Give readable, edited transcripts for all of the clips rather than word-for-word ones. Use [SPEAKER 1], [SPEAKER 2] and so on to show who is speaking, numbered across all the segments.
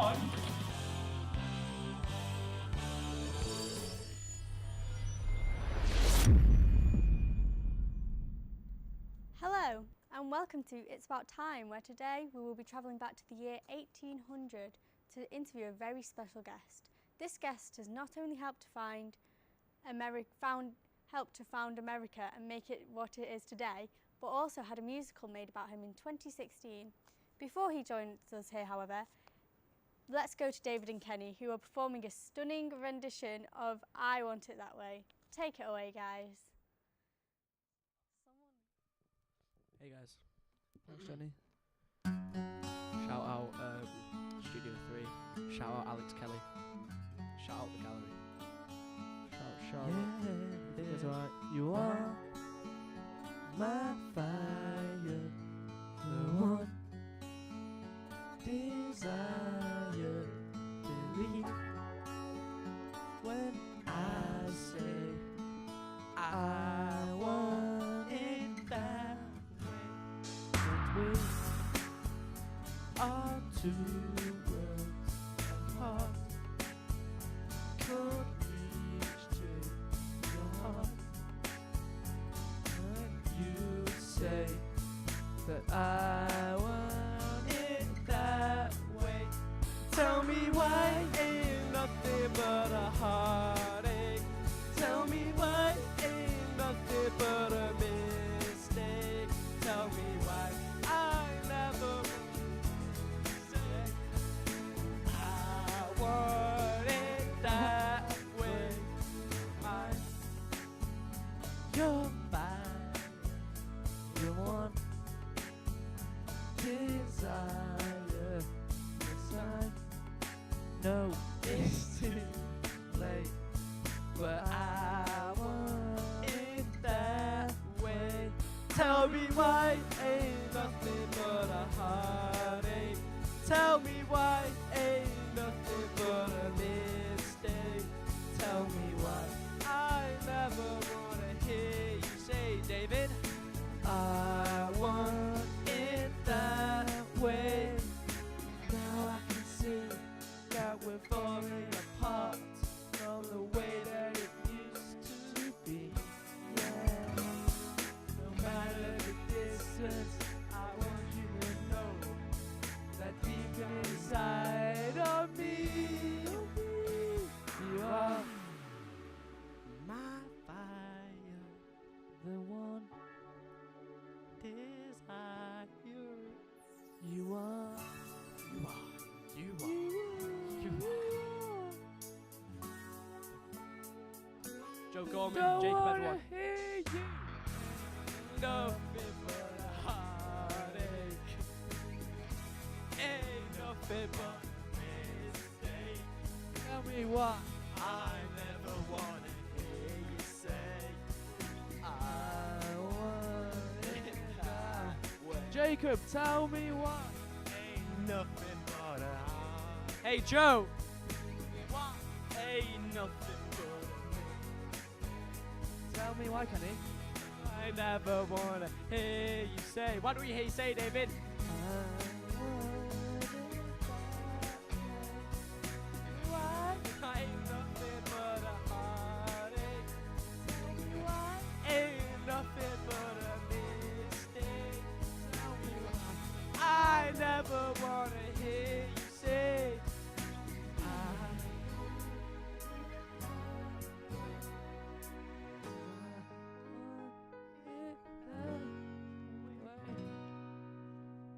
[SPEAKER 1] on.
[SPEAKER 2] Hello and welcome to It's About Time, where today we will be travelling back to the year 1800 to interview a very special guest. This guest has not only helped to found America and make it what it is today, but also had a musical made about him in 2016. Before he joins us here, however, let's go to David and Kenny, who are performing a stunning rendition of I Want It That Way. Take it away, guys.
[SPEAKER 3] Hey guys, thanks Jenny. Shout out Studio 3, shout out Alex Kelly, shout out the gallery, shout out. Yeah, that's right. You are my fire, the one desire, believe when I say I want it that we are two worlds apart, could reach to your heart. When you say that I want it that way, tell me why ain't nothing but a heartache. Tell me why ain't nothing but a mistake. Tell me why I never say I want it that way. You're fine, you want desire. Yes, I know it's too late, but I want it that way. Tell me why ain't nothing but a heartache. Tell me why ain't nothing but a mistake. Tell me why I never wanna hear you say, David, I want it that way. Now I can see that we're falling apart from the way that it used to be. Yeah. No matter the distance, I want you to know that deep inside of me, you are my fire, the one desire. You are. Joe Gorman, Jacob Edward. Hear you. Nothing but a heartache. Ain't nothing but a mistake. Tell me why I never wanna hear you say I want it that way. Jacob, tell me why. Ain't nothing but a heart. Hey Joe. Why? Ain't nothing but a mistake. Tell me why, Kenny. I never wanna hear you say. What do we hear you say, David? I want it that way. Why? Ain't nothing but a heartache. Tell me why? Ain't nothing but a mistake. Tell me why? I never wanna hear you say.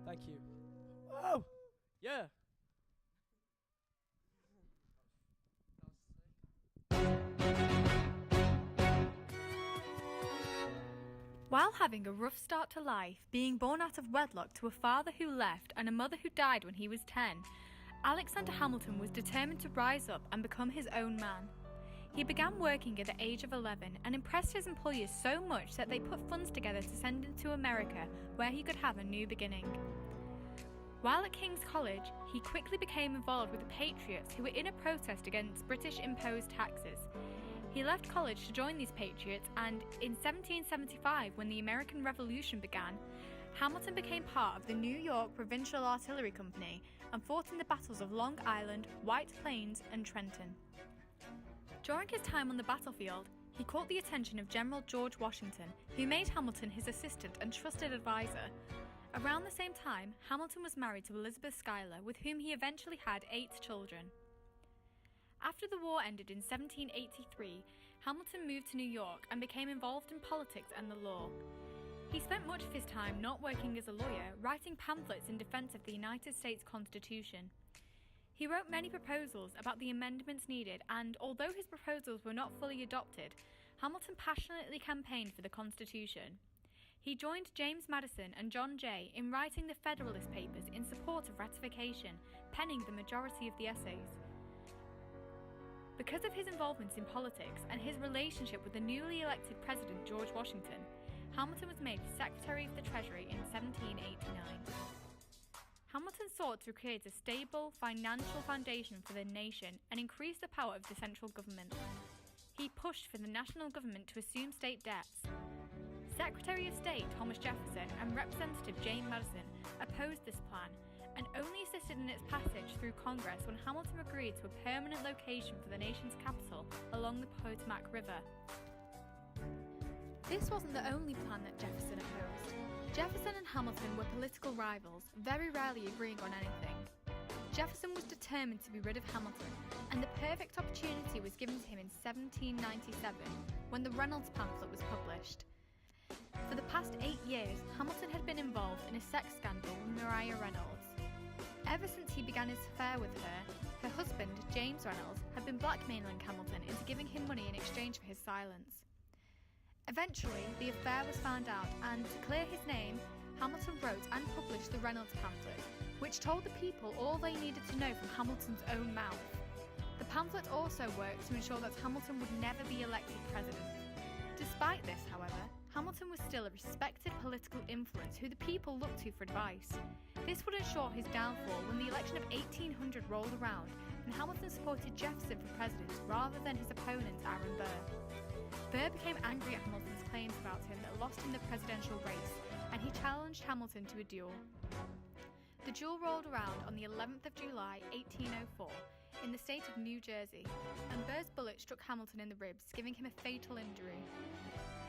[SPEAKER 3] Thank you. Oh, yeah.
[SPEAKER 4] While having a rough start to life, being born out of wedlock to a father who left and a mother who died when he was 10, Alexander Hamilton was determined to rise up and become his own man. He began working at the age of 11 and impressed his employers so much that they put funds together to send him to America, where he could have a new beginning. While at King's College, he quickly became involved with the Patriots, who were in a protest against British-imposed taxes. He left college to join these Patriots, and in 1775, when the American Revolution began, Hamilton became part of the New York Provincial Artillery Company and fought in the battles of Long Island, White Plains, and Trenton. During his time on the battlefield, he caught the attention of General George Washington, who made Hamilton his assistant and trusted advisor. Around the same time, Hamilton was married to Elizabeth Schuyler, with whom he eventually had 8 children. After the war ended in 1783, Hamilton moved to New York and became involved in politics and the law. He spent much of his time not working as a lawyer, writing pamphlets in defense of the United States Constitution. He wrote many proposals about the amendments needed, and although his proposals were not fully adopted, Hamilton passionately campaigned for the Constitution. He joined James Madison and John Jay in writing the Federalist Papers in support of ratification, penning the majority of the essays. Because of his involvements in politics and his relationship with the newly elected President George Washington, Hamilton was made Secretary of the Treasury in 1789. Hamilton sought to create a stable financial foundation for the nation and increase the power of the central government. He pushed for the national government to assume state debts. Secretary of State Thomas Jefferson and Representative James Madison opposed this plan and only assisted in its passage through Congress when Hamilton agreed to a permanent location for the nation's capital along the Potomac River. This wasn't the only plan that Jefferson opposed. Jefferson and Hamilton were political rivals, very rarely agreeing on anything. Jefferson was determined to be rid of Hamilton, and the perfect opportunity was given to him in 1797 when the Reynolds pamphlet was published. For the past 8 years, Hamilton had been involved in a sex scandal with Maria Reynolds. Ever since he began his affair with her, her husband, James Reynolds, had been blackmailing Hamilton into giving him money in exchange for his silence. Eventually, the affair was found out, and to clear his name, Hamilton wrote and published the Reynolds pamphlet, which told the people all they needed to know from Hamilton's own mouth. The pamphlet also worked to ensure that Hamilton would never be elected president. Despite this, however, Hamilton was still a respected political influence who the people looked to for advice. This would ensure his downfall when the election of 1800 rolled around and Hamilton supported Jefferson for president rather than his opponent Aaron Burr. Burr became angry at Hamilton's claims about him that lost him the presidential race, and he challenged Hamilton to a duel. The duel rolled around on the 11th of July 1804 in the state of New Jersey, and Burr's bullet struck Hamilton in the ribs, giving him a fatal injury.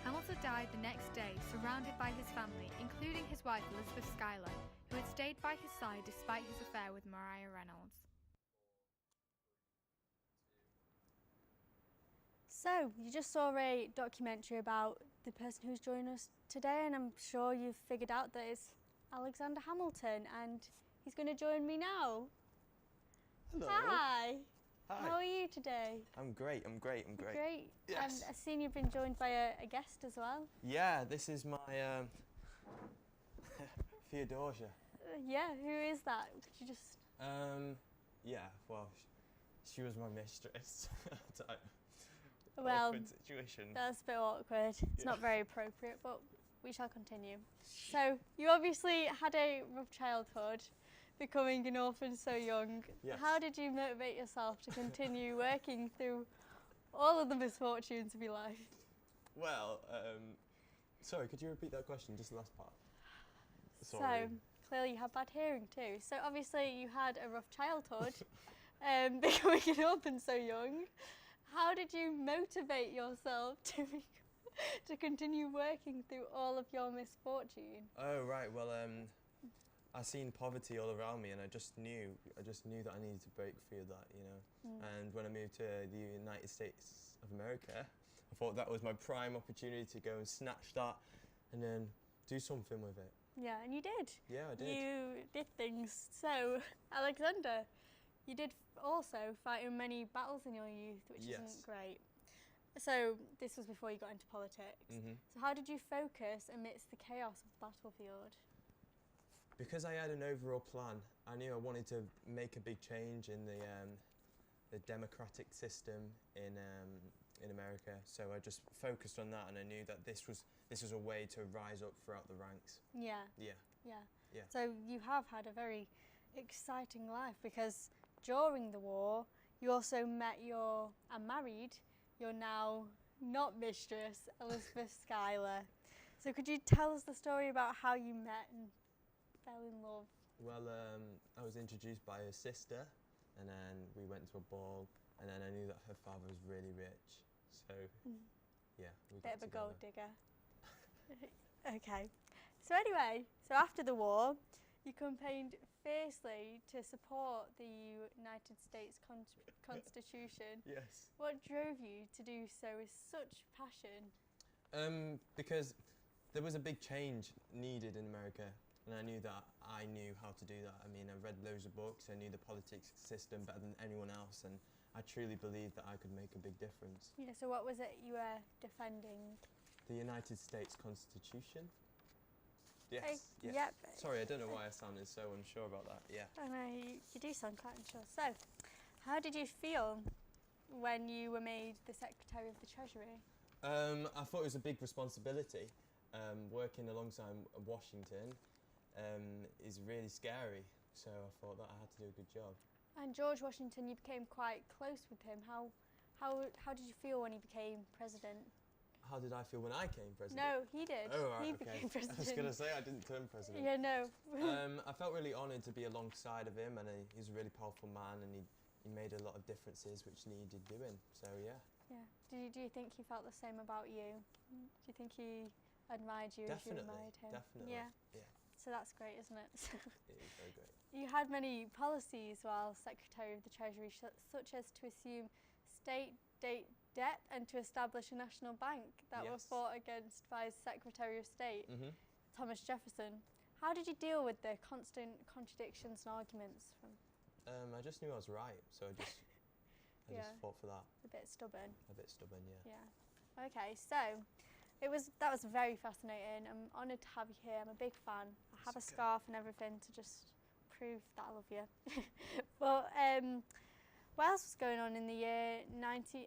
[SPEAKER 4] Hamilton died the next day, surrounded by his family, including his wife Elizabeth Schuyler, who had stayed by his side despite his affair with Maria Reynolds.
[SPEAKER 2] So, you just saw a documentary about the person who's joining us today, and I'm sure you've figured out that it's Alexander Hamilton, and he's going to join me now.
[SPEAKER 1] Hello.
[SPEAKER 2] Hi.
[SPEAKER 1] Hi.
[SPEAKER 2] How are you today?
[SPEAKER 1] I'm great.
[SPEAKER 2] Great.
[SPEAKER 1] Yes.
[SPEAKER 2] I've seen you've been joined by a guest as well.
[SPEAKER 1] Yeah, this is my Theodosia.
[SPEAKER 2] Yeah, who is that? Could you just...
[SPEAKER 1] Yeah, well, she was my mistress.
[SPEAKER 2] Well,
[SPEAKER 1] awkward situation.
[SPEAKER 2] That's a bit awkward. It's
[SPEAKER 1] Yeah.
[SPEAKER 2] not very appropriate, but we shall continue. So, you obviously had a rough childhood, becoming an orphan so young.
[SPEAKER 1] Yes.
[SPEAKER 2] How did you motivate yourself to continue working through all of the misfortunes of your life?
[SPEAKER 1] Well, sorry, could you repeat that question, just the last part?
[SPEAKER 2] So,
[SPEAKER 1] Sorry.
[SPEAKER 2] clearly you have bad hearing too. So, obviously you had a rough childhood, becoming an orphan so young. How did you motivate yourself to continue working through all of your misfortune?
[SPEAKER 1] Oh, right, well, I seen poverty all around me, and I just knew that I needed to break free of that, you know. And when I moved to the United States of America, I thought that was my prime opportunity to go and snatch that and then do something with it.
[SPEAKER 2] Yeah, and you did.
[SPEAKER 1] Yeah, I did.
[SPEAKER 2] You did things. So, Alexander, you did also fight in many battles in your youth, which
[SPEAKER 1] Yes.
[SPEAKER 2] isn't great. So, this was before you got into politics. So how did you focus amidst the chaos of the battlefield?
[SPEAKER 1] Because I had an overall plan, I knew I wanted to make a big change in the democratic system in America. So I just focused on that, and I knew that this was a way to rise up throughout the ranks.
[SPEAKER 2] Yeah.
[SPEAKER 1] Yeah. Yeah.
[SPEAKER 2] So you have had a very exciting life, because during the war you also met and married your now not mistress, Elizabeth Schuyler. So could you tell us the story about how you met and fell in love?
[SPEAKER 1] Well, I was introduced by her sister, and then we went to a ball, and then I knew that her father was really rich. So, yeah, we
[SPEAKER 2] Bit
[SPEAKER 1] got
[SPEAKER 2] of a
[SPEAKER 1] together.
[SPEAKER 2] gold digger. Okay. So anyway, so after the war, you campaigned fiercely to support the United States Constitution.
[SPEAKER 1] Yes.
[SPEAKER 2] What drove you to do so with such passion?
[SPEAKER 1] Because there was a big change needed in America, and I knew that I knew how to do that. I mean, I read loads of books, I knew the politics system better than anyone else, and I truly believed that I could make a big difference.
[SPEAKER 2] Yeah, so what was it you were defending?
[SPEAKER 1] The United States Constitution? Yes.
[SPEAKER 2] Okay,
[SPEAKER 1] Yeah.
[SPEAKER 2] yep.
[SPEAKER 1] Sorry, I don't know why I sounded so unsure about that. Yeah.
[SPEAKER 2] I know, you do sound quite unsure. So, how did you feel when you were made the Secretary of the Treasury?
[SPEAKER 1] I thought it was a big responsibility. Working alongside Washington is really scary, so I thought that I had to do a good job.
[SPEAKER 2] And George Washington, you became quite close with him. How did you feel when he became president?
[SPEAKER 1] How did I feel when I came president?
[SPEAKER 2] No, he did.
[SPEAKER 1] Oh, right,
[SPEAKER 2] he
[SPEAKER 1] okay.
[SPEAKER 2] became president.
[SPEAKER 1] I was going to say I didn't turn president.
[SPEAKER 2] Yeah, no.
[SPEAKER 1] I felt really honoured to be alongside of him, and he's a really powerful man, and he made a lot of differences which needed doing. So yeah.
[SPEAKER 2] Yeah. Do you think he felt the same about you? Do you think he admired you as you admired him?
[SPEAKER 1] Definitely.
[SPEAKER 2] Yeah.
[SPEAKER 1] Yeah.
[SPEAKER 2] So that's great, isn't it?
[SPEAKER 1] It is very great.
[SPEAKER 2] You had many policies while Secretary of the Treasury, such as to assume state debt and to establish a national bank that were
[SPEAKER 1] Yes.
[SPEAKER 2] fought against by Secretary of State Thomas Jefferson. How did you deal with the constant contradictions and arguments from?
[SPEAKER 1] I just knew I was right, so I just
[SPEAKER 2] Yeah.
[SPEAKER 1] fought for that.
[SPEAKER 2] A bit stubborn.
[SPEAKER 1] A bit stubborn, yeah.
[SPEAKER 2] Yeah. Okay, so that was very fascinating. I'm honoured to have you here. I'm a big fan. I have a
[SPEAKER 1] That's okay.
[SPEAKER 2] scarf and everything to just prove that I love you. But what else was going on in the year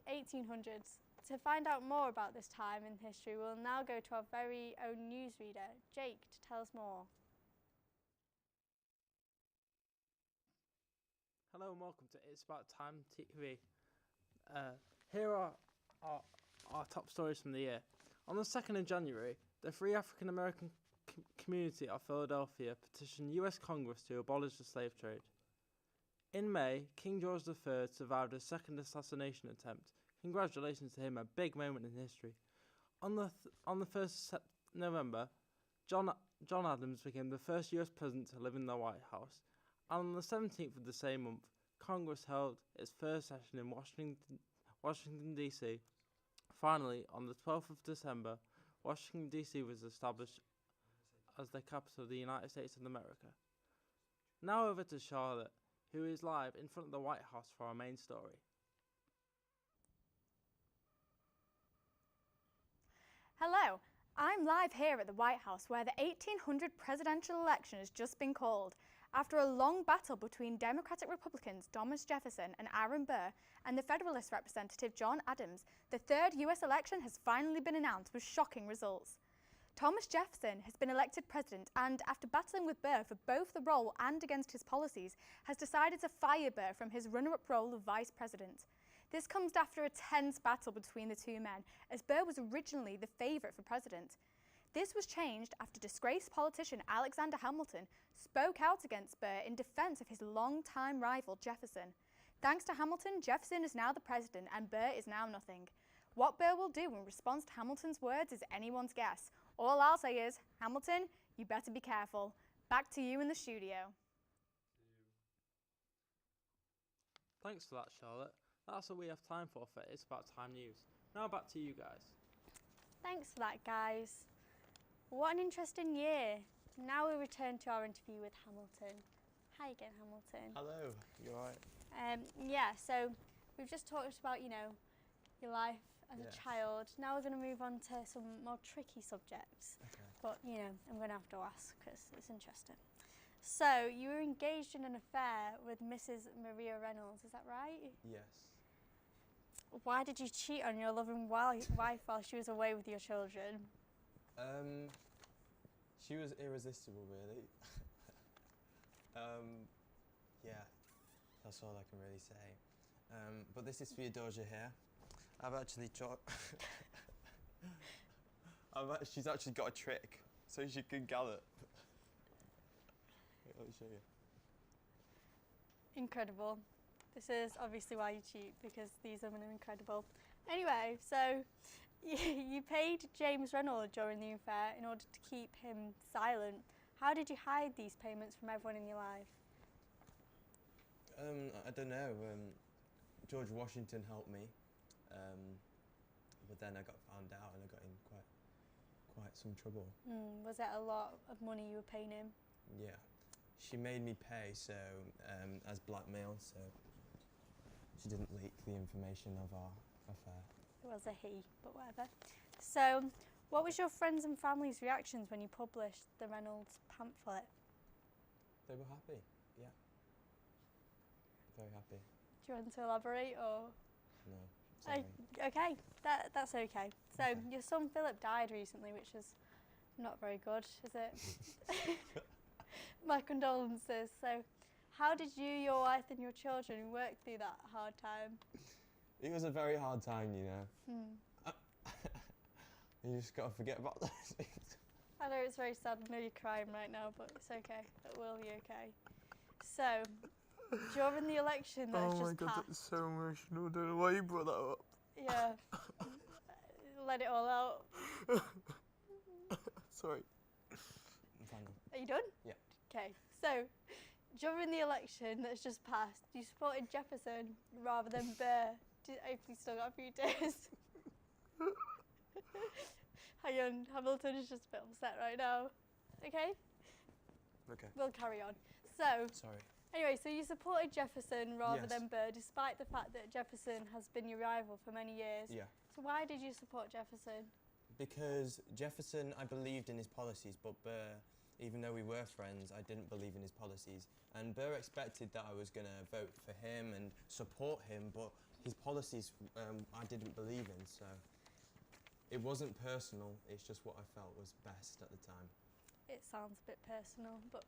[SPEAKER 2] 1800s? To find out more about this time in history, we'll now go to our very own newsreader, Jake, to tell us more.
[SPEAKER 3] Hello and welcome to It's About Time TV. Here are our top stories from the year. On the 2nd of January, the Free African American community of Philadelphia petitioned US Congress to abolish the slave trade. In May, King George III survived a second assassination attempt. Congratulations to him, a big moment in history. On the 1st of November, John Adams became the first US president to live in the White House. And on the 17th of the same month, Congress held its first session in Washington DC. Finally, on the 12th of December, Washington DC was established as the capital of the United States of America. Now over to Charlotte, who is live in front of the White House for our main story.
[SPEAKER 4] Hello, I'm live here at the White House where the 1800 presidential election has just been called. After a long battle between Democratic Republicans Thomas Jefferson and Aaron Burr and the Federalist representative John Adams, the third US election has finally been announced with shocking results. Thomas Jefferson has been elected president and, after battling with Burr for both the role and against his policies, has decided to fire Burr from his runner-up role of vice president. This comes after a tense battle between the two men, as Burr was originally the favourite for president. This was changed after disgraced politician Alexander Hamilton spoke out against Burr in defence of his long-time rival Jefferson. Thanks to Hamilton, Jefferson is now the president and Burr is now nothing. What Burr will do in response to Hamilton's words is anyone's guess. All I'll say is, Hamilton, you better be careful. Back to you in the studio.
[SPEAKER 3] Thanks for that, Charlotte. That's all we have time for It's About Time News. Now back to you guys.
[SPEAKER 2] Thanks for that, guys. What an interesting year. Now we return to our interview with Hamilton. Hi again, Hamilton.
[SPEAKER 1] Hello, you alright?
[SPEAKER 2] Yeah, so we've just talked about, your life as a
[SPEAKER 1] Yes.
[SPEAKER 2] child. Now we're going to move on to some more tricky subjects.
[SPEAKER 1] Okay.
[SPEAKER 2] But, I'm going to have to ask because it's interesting. So, you were engaged in an affair with Mrs. Maria Reynolds, is that right?
[SPEAKER 1] Yes.
[SPEAKER 2] Why did you cheat on your loving wife while she was away with your children?
[SPEAKER 1] She was irresistible, really. Yeah, that's all I can really say. But this is for your Doja here. I've actually She's actually got a trick, so she can gallop. Wait, let me show you.
[SPEAKER 2] Incredible. This is obviously why you cheat, because these women are incredible. Anyway, so you paid James Reynolds during the affair in order to keep him silent. How did you hide these payments from everyone in your life?
[SPEAKER 1] I don't know. George Washington helped me, but then I got found out and I got in quite some trouble.
[SPEAKER 2] Was it a lot of money you were paying him?
[SPEAKER 1] Yeah, she made me pay as blackmail, so she didn't leak the information of our affair.
[SPEAKER 2] It was a he, but whatever. So, what was your friends and family's reactions when you published the Reynolds pamphlet?
[SPEAKER 1] They were happy, yeah. Very happy.
[SPEAKER 2] Do you want to elaborate, or?
[SPEAKER 1] No, sorry.
[SPEAKER 2] Okay, that's okay. So,
[SPEAKER 1] Okay.
[SPEAKER 2] your son Philip died recently, which is not very good, is it? My condolences. So, how did you, your wife and your children work through that hard time?
[SPEAKER 1] It was a very hard time, you know. You just gotta forget about those things.
[SPEAKER 2] I know it's very sad. I know you're crying right now, but it's okay. It will be okay. So, during the election that has just passed,
[SPEAKER 1] that's so emotional. I don't know why you brought that up.
[SPEAKER 2] yeah, let it all out.
[SPEAKER 1] Sorry. I'm fine now.
[SPEAKER 2] Are you done?
[SPEAKER 1] Yeah.
[SPEAKER 2] Okay. So, during the election that's just passed, you supported Jefferson rather than Burr. Hopefully, you still got a few days. Hang on, Hamilton is just a bit upset right now. Okay?
[SPEAKER 1] Okay.
[SPEAKER 2] We'll carry on. So,
[SPEAKER 1] Sorry.
[SPEAKER 2] anyway, so you supported Jefferson rather
[SPEAKER 1] Yes.
[SPEAKER 2] than Burr, despite the fact that Jefferson has been your rival for many years.
[SPEAKER 1] Yeah.
[SPEAKER 2] So why did you support Jefferson?
[SPEAKER 1] Because Jefferson, I believed in his policies, but Burr, even though we were friends, I didn't believe in his policies. And Burr expected that I was going to vote for him and support him, but his policies I didn't believe in, so it wasn't personal, it's just what I felt was best at the time.
[SPEAKER 2] It sounds a bit personal, but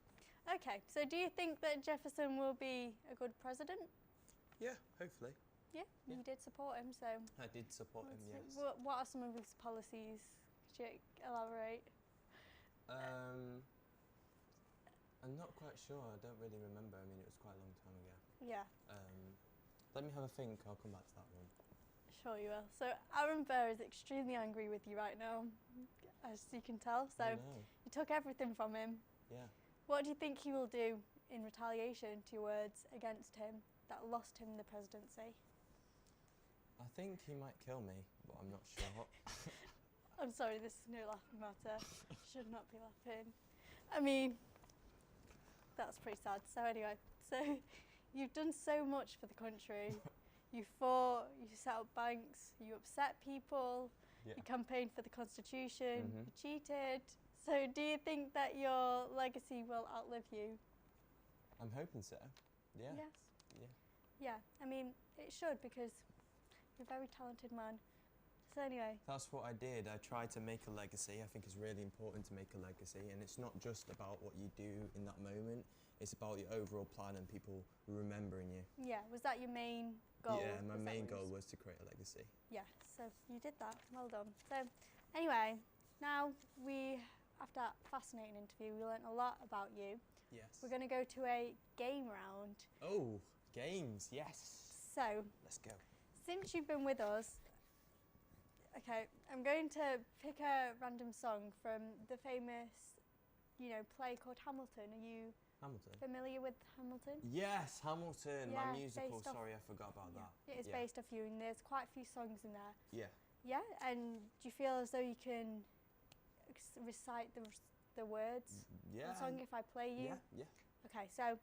[SPEAKER 2] okay. So do you think that Jefferson will be a good president?
[SPEAKER 1] Yeah, hopefully.
[SPEAKER 2] Yeah,
[SPEAKER 1] Yeah.
[SPEAKER 2] you did support him, so.
[SPEAKER 1] I did support him,
[SPEAKER 2] let's see.
[SPEAKER 1] yes.
[SPEAKER 2] What are some of his policies? Could you elaborate?
[SPEAKER 1] I'm not quite sure, I don't really remember, I mean it was quite a long time ago.
[SPEAKER 2] Yeah,
[SPEAKER 1] Let me have a think, I'll come back to that one.
[SPEAKER 2] sure you will. So Aaron Burr is extremely angry with you right now, as you can tell. So
[SPEAKER 1] Oh, no.
[SPEAKER 2] you took everything from him.
[SPEAKER 1] Yeah.
[SPEAKER 2] What do you think he will do in retaliation to your words against him that lost him the presidency?
[SPEAKER 1] I think he might kill me, but I'm not sure.
[SPEAKER 2] I'm sorry, this is no laughing matter. Should not be laughing. I mean, that's pretty sad. So anyway, so you've done so much for the country. You fought, you set up banks, you upset people,
[SPEAKER 1] Yeah.
[SPEAKER 2] you campaigned for the Constitution,
[SPEAKER 1] Mhm.
[SPEAKER 2] you cheated. So do you think that your legacy will outlive you?
[SPEAKER 1] I'm hoping so. Yeah.
[SPEAKER 2] Yes.
[SPEAKER 1] Yeah.
[SPEAKER 2] Yeah, I mean, it should, because you're a very talented man. So anyway,
[SPEAKER 1] That's what I did. I tried to make a legacy. I think it's really important to make a legacy, and it's not just about what you do in that moment. It's about your overall plan and people remembering you.
[SPEAKER 2] yeah, was that your main goal?
[SPEAKER 1] Yeah, my
[SPEAKER 2] Was that
[SPEAKER 1] main
[SPEAKER 2] what you
[SPEAKER 1] goal
[SPEAKER 2] s-
[SPEAKER 1] was to create a legacy.
[SPEAKER 2] Yeah, so you did that. Well done. So anyway, now after that fascinating interview, we learnt a lot about you.
[SPEAKER 1] Yes.
[SPEAKER 2] We're going to go to a game round.
[SPEAKER 1] Oh, games. Yes.
[SPEAKER 2] So
[SPEAKER 1] Let's go.
[SPEAKER 2] since you've been with us, okay, I'm going to pick a random song from the famous, play called Hamilton. Are you
[SPEAKER 1] Hamilton.
[SPEAKER 2] familiar with Hamilton?
[SPEAKER 1] Yes, Hamilton.
[SPEAKER 2] Yeah,
[SPEAKER 1] my musical.
[SPEAKER 2] based off-
[SPEAKER 1] Sorry, I forgot about that.
[SPEAKER 2] It is
[SPEAKER 1] Yeah.
[SPEAKER 2] based off you, and there's quite a few songs in there.
[SPEAKER 1] Yeah.
[SPEAKER 2] Yeah, and do you feel as though you can recite the words
[SPEAKER 1] Yeah.
[SPEAKER 2] of the song if I play you?
[SPEAKER 1] Yeah. Yeah.
[SPEAKER 2] Okay, so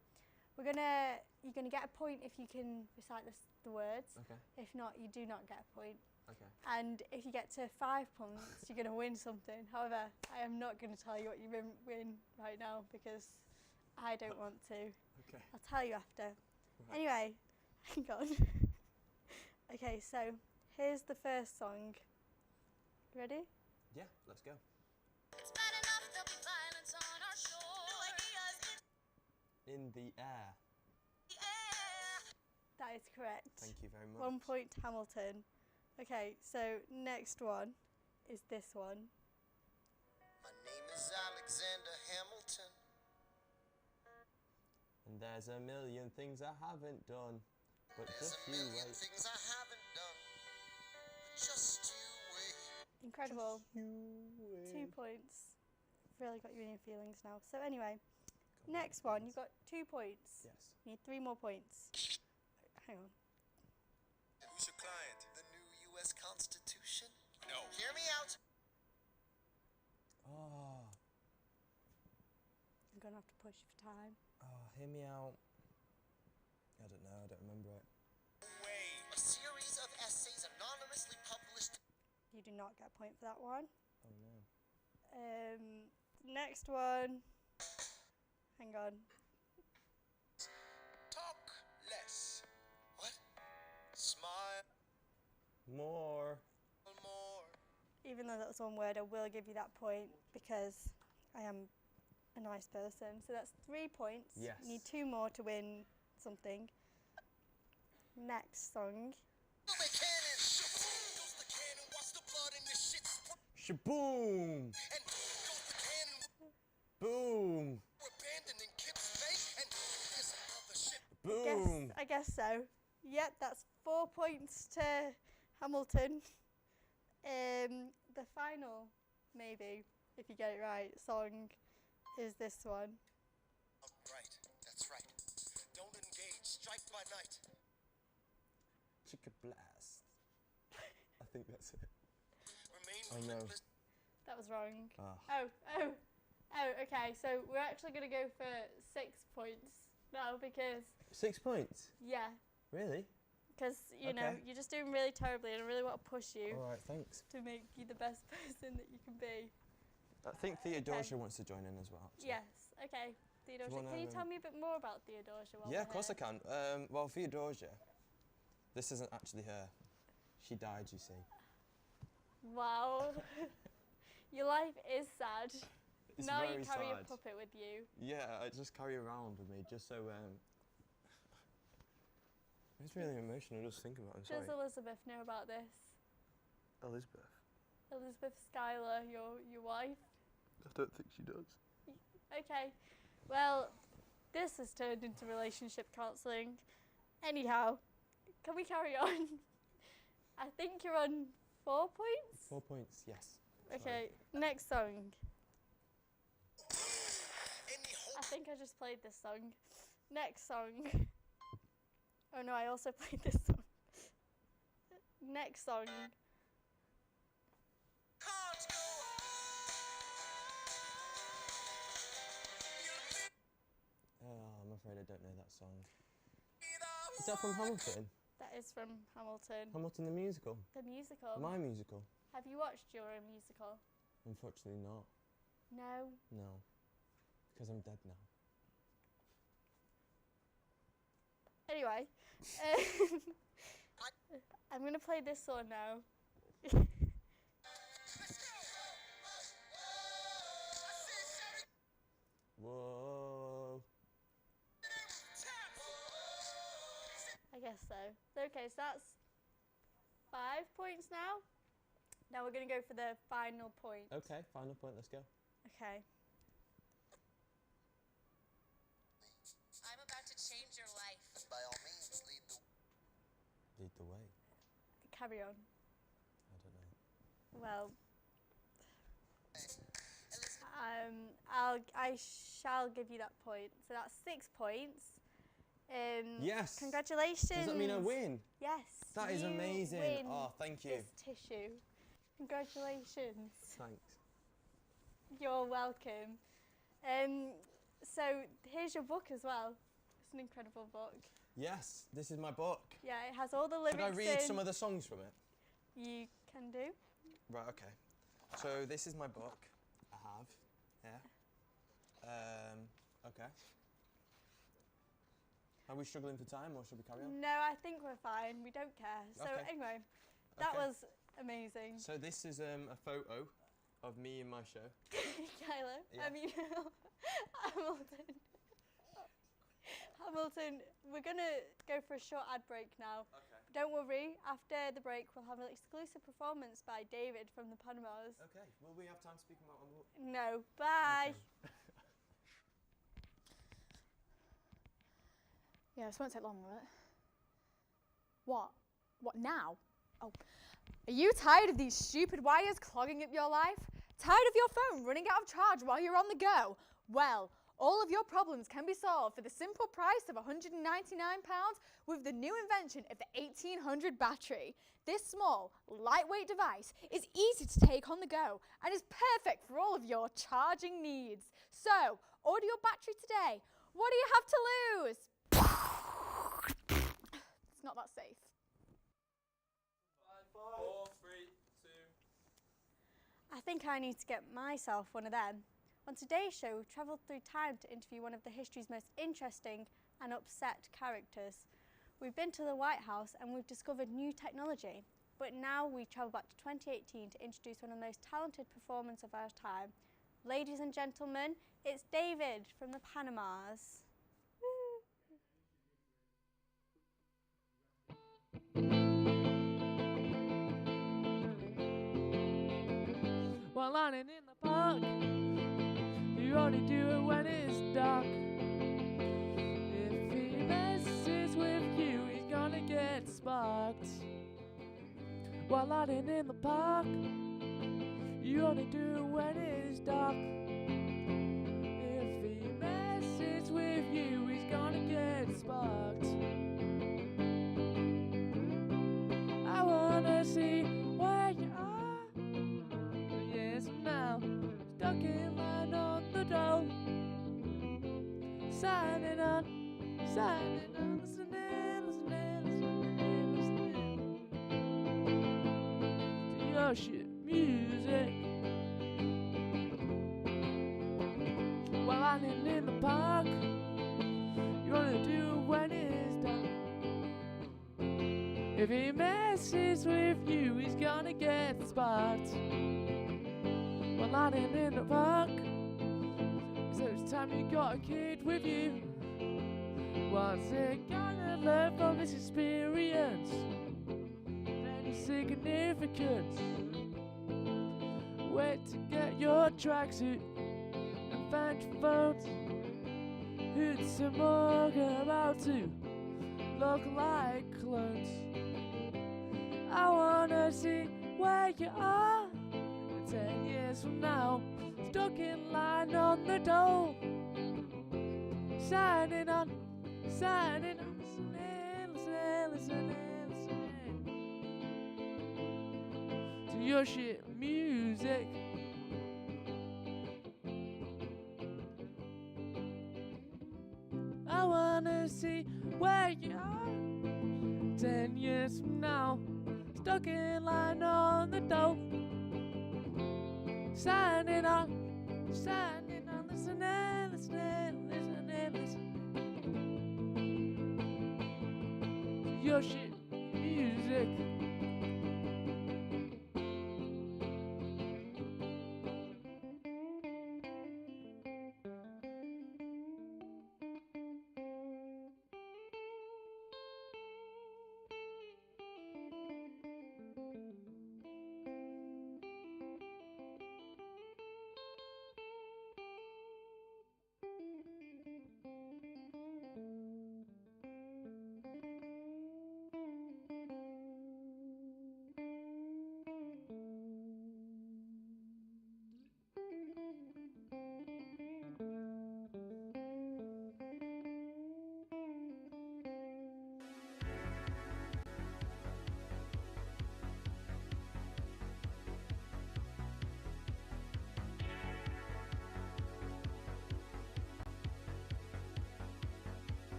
[SPEAKER 2] you're gonna get a point if you can recite the words.
[SPEAKER 1] Okay.
[SPEAKER 2] If not, you do not get a point.
[SPEAKER 1] Okay.
[SPEAKER 2] And if you get to 5 points, you're gonna win something. However, I am not gonna tell you what you win right now because I don't want to.
[SPEAKER 1] Okay.
[SPEAKER 2] I'll tell you after.
[SPEAKER 1] Right.
[SPEAKER 2] Anyway, hang on. Okay, so here's the first song. Ready?
[SPEAKER 1] Yeah. Let's go.
[SPEAKER 5] It's bad enough there'll be violence on our shore.
[SPEAKER 1] In the air.
[SPEAKER 5] Yeah.
[SPEAKER 2] That is correct.
[SPEAKER 1] Thank you very much.
[SPEAKER 2] 1 point to Hamilton. Okay, so next one is this one.
[SPEAKER 1] There's a million things I haven't done, but
[SPEAKER 6] There's
[SPEAKER 1] just
[SPEAKER 6] a
[SPEAKER 1] you
[SPEAKER 6] million
[SPEAKER 1] wait.
[SPEAKER 6] things I haven't done. Just you wait.
[SPEAKER 2] Incredible.
[SPEAKER 1] You
[SPEAKER 2] 2
[SPEAKER 1] wait.
[SPEAKER 2] points. Really got you in your feelings now. So anyway, next one. You've got 2 points.
[SPEAKER 1] Yes.
[SPEAKER 2] You need 3 more points. Hang on.
[SPEAKER 6] Who's your client? The new U.S. Constitution? No. Hear me out.
[SPEAKER 1] Oh,
[SPEAKER 2] I'm going to have to push for time.
[SPEAKER 1] hear me out. I don't know, I don't remember it.
[SPEAKER 6] Wait. A series of essays anonymously published.
[SPEAKER 2] You do not get a point for that one.
[SPEAKER 1] Oh no.
[SPEAKER 2] Next one. Hang on.
[SPEAKER 6] Talk less. What? Smile
[SPEAKER 1] More.
[SPEAKER 6] more.
[SPEAKER 2] Even though that was one word, I will give you that point because I am a nice person. So that's 3 points.
[SPEAKER 1] Yes.
[SPEAKER 2] You need 2 more to win something. Next song.
[SPEAKER 6] Fill the cannon. Goes the cannon. Watch the blood in this shit.
[SPEAKER 1] Shaboom!
[SPEAKER 6] And goes the cannon.
[SPEAKER 1] Boom!
[SPEAKER 6] We're abandoning Kip's Bay. And there's another ship.
[SPEAKER 1] Boom!
[SPEAKER 2] I guess so. Yep, that's 4 points to Hamilton. The final, maybe, if you get it right, song is this one.
[SPEAKER 6] Right. That's right. Don't engage. Strike by night.
[SPEAKER 1] Chicka blast. I think that's it.
[SPEAKER 6] Remain
[SPEAKER 1] Oh no.
[SPEAKER 6] relentless.
[SPEAKER 2] That was wrong.
[SPEAKER 1] Ah.
[SPEAKER 2] Oh, okay, so we're actually going to go for 6 points now because,
[SPEAKER 1] 6 points?
[SPEAKER 2] yeah,
[SPEAKER 1] Really?
[SPEAKER 2] because, you know,
[SPEAKER 1] Okay.
[SPEAKER 2] you're just doing really terribly and I really want to push you
[SPEAKER 1] Alright, thanks.
[SPEAKER 2] to make you the best person that you can be.
[SPEAKER 1] I think Theodosia wants to join in as well. actually.
[SPEAKER 2] Yes, okay. Theodosia,
[SPEAKER 1] wanna,
[SPEAKER 2] can you tell me a bit more about Theodosia? While
[SPEAKER 1] Yeah,
[SPEAKER 2] we're
[SPEAKER 1] of course I
[SPEAKER 2] here?
[SPEAKER 1] can. Well, Theodosia, this isn't actually her. She died, you see.
[SPEAKER 2] Wow. Your life is sad.
[SPEAKER 1] It's
[SPEAKER 2] now
[SPEAKER 1] very
[SPEAKER 2] you carry
[SPEAKER 1] sad.
[SPEAKER 2] a puppet with you.
[SPEAKER 1] Yeah, I just carry around with me just so. It's really emotional just thinking about it. I'm sorry.
[SPEAKER 2] Does Elizabeth know about this?
[SPEAKER 1] Elizabeth.
[SPEAKER 2] Elizabeth Schuyler, your wife?
[SPEAKER 1] I don't think she does.
[SPEAKER 2] Okay. Well, this has turned into relationship counselling. Anyhow, can we carry on? I think you're on 4 points?
[SPEAKER 1] 4 points, yes.
[SPEAKER 2] Okay, next song.
[SPEAKER 6] Any hope?
[SPEAKER 2] I think I just played this song. Next song. Oh no, I also played this song. Next song.
[SPEAKER 6] Can't go
[SPEAKER 1] Oh, I'm afraid I don't know that song.
[SPEAKER 6] either
[SPEAKER 1] Is that from Hamilton?
[SPEAKER 2] That is from Hamilton.
[SPEAKER 1] Hamilton the musical?
[SPEAKER 2] The musical.
[SPEAKER 1] My musical?
[SPEAKER 2] Have you watched your own musical?
[SPEAKER 1] Unfortunately not.
[SPEAKER 2] No.
[SPEAKER 1] No. Because I'm dead now.
[SPEAKER 2] Anyway, I'm going to play this one now.
[SPEAKER 1] Whoa.
[SPEAKER 2] I guess so. Okay, so that's 5 points now. Now we're going to go for the final point.
[SPEAKER 1] Okay, final point, let's go.
[SPEAKER 2] Okay.
[SPEAKER 5] I'm about to change your life.
[SPEAKER 6] By all means, lead the
[SPEAKER 1] Lead the way.
[SPEAKER 2] Carry on.
[SPEAKER 1] I don't know.
[SPEAKER 2] Well,
[SPEAKER 5] Elizabeth,
[SPEAKER 2] I shall give you that point. So that's 6 points.
[SPEAKER 1] Yes!
[SPEAKER 2] Congratulations.
[SPEAKER 1] Does that mean I win?
[SPEAKER 2] Yes.
[SPEAKER 1] That is
[SPEAKER 2] you
[SPEAKER 1] amazing.
[SPEAKER 2] win
[SPEAKER 1] Oh, thank you.
[SPEAKER 2] this tissue. Congratulations.
[SPEAKER 1] Thanks.
[SPEAKER 2] You're welcome. So here's your book as well. It's an incredible book.
[SPEAKER 1] Yes, this is my book.
[SPEAKER 2] Yeah, it has all the lyrics
[SPEAKER 1] Should I read
[SPEAKER 2] in.
[SPEAKER 1] some of the songs from it?
[SPEAKER 2] You can do.
[SPEAKER 1] Right, okay. So this is my book. I have. Yeah. Okay. Are we struggling for time or should we carry on?
[SPEAKER 2] No, I think we're fine. We don't care. So
[SPEAKER 1] Okay.
[SPEAKER 2] anyway, that
[SPEAKER 1] Okay.
[SPEAKER 2] was amazing.
[SPEAKER 1] So this is a photo of me in my show.
[SPEAKER 2] Kylo,
[SPEAKER 1] Yeah.
[SPEAKER 2] I mean, Hamilton. Hamilton, we're going to go for a short ad break now.
[SPEAKER 1] Okay.
[SPEAKER 2] Don't worry, after the break we'll have an exclusive performance by David from the Panamas.
[SPEAKER 1] Okay. Will we have time to speak about my book?
[SPEAKER 2] No, bye.
[SPEAKER 1] Okay.
[SPEAKER 7] Yeah, this won't take long, will it? What? What now? Oh. Are you tired of these stupid wires clogging up your life? Tired of your phone running out of charge while you're on the go? Well, all of your problems can be solved for the simple price of £199 with the new invention of the 1800 battery. This small, lightweight device is easy to take on the go and is perfect for all of your charging needs. So, order your battery today. What do you have to lose? It's not that safe.
[SPEAKER 3] 5, 4, 3, 2.
[SPEAKER 2] I think I need to get myself one of them. On today's show, we've travelled through time to interview one of the history's most interesting and upset characters. We've been to the White House and we've discovered new technology. But now we travel back to 2018 to introduce one of the most talented performers of our time. Ladies and gentlemen, it's David from the Panamas.
[SPEAKER 3] While lying in the park, you only do it when it's dark. If he messes with you, he's gonna get sparked. While lying in the park, you only do it when it's dark. If he messes with you, he's gonna get sparked. I wanna see where you are. Yes, now stuck in line on the door. Signing on, listening, listening to your shit music. While I'm in the park, you wanna do when it's dark. If he messes with you, he's gonna get sparked. While I'm in the park, so it's time you got a kid with you. What's it gonna learn from this experience? Any significance? Wait to get your tracksuit and find your phones. Who's some more about to look like clones? I wanna see where you are 10 years from now, stuck in line on the door. Signing on, listening, listening to your shit music. I wanna see where you are 10 years from now, stuck in line on the door. Signing on, listening, to your shit music.